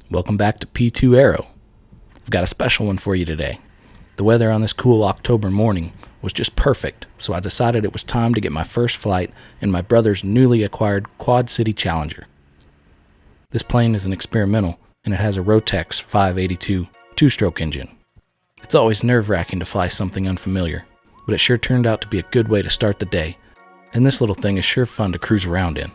Welcome back to P2 Aero. I've got a special one for you today. The weather on this cool October morning was just perfect, so I decided it was time to get my first flight in my brother's newly acquired Quad City Challenger. This plane is an experimental, and it has a Rotax 582 two-stroke engine. It's always nerve-wracking to fly something unfamiliar, but it sure turned out to be a good way to start the day, and this little thing is sure fun to cruise around in.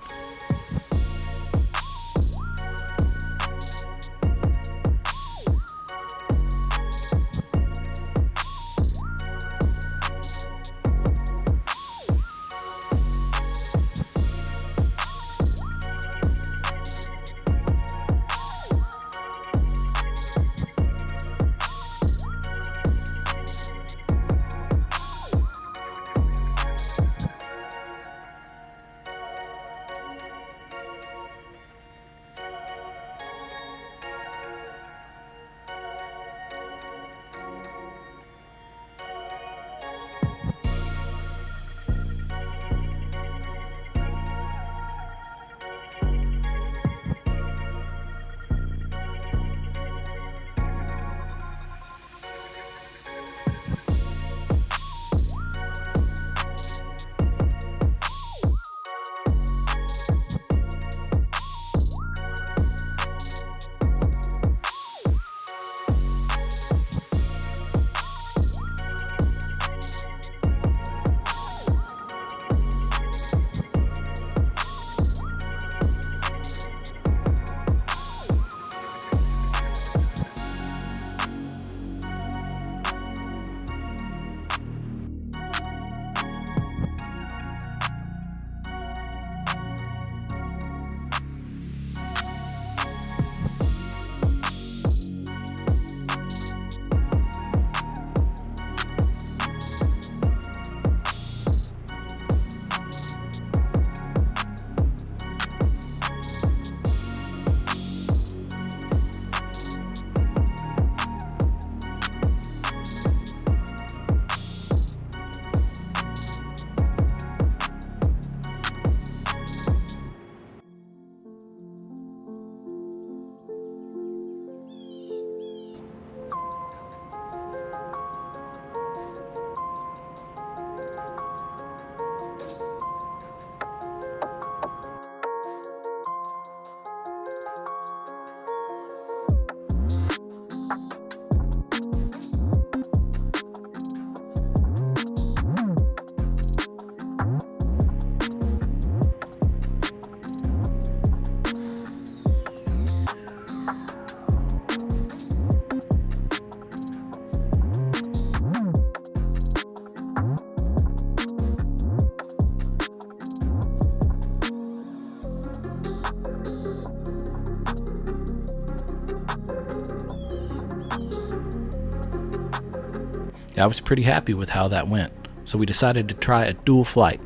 I was pretty happy with how that went, so we decided to try a dual flight.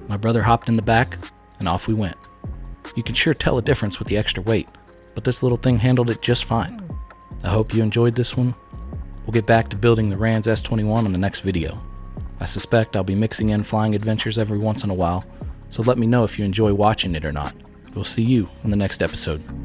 My brother hopped in the back, and off we went. You can sure tell a difference with the extra weight, but this little thing handled it just fine. I hope you enjoyed this one. We'll get back to building the Rans S21 in the next video. I suspect I'll be mixing in flying adventures every once in a while, so let me know if you enjoy watching it or not. We'll see you in the next episode.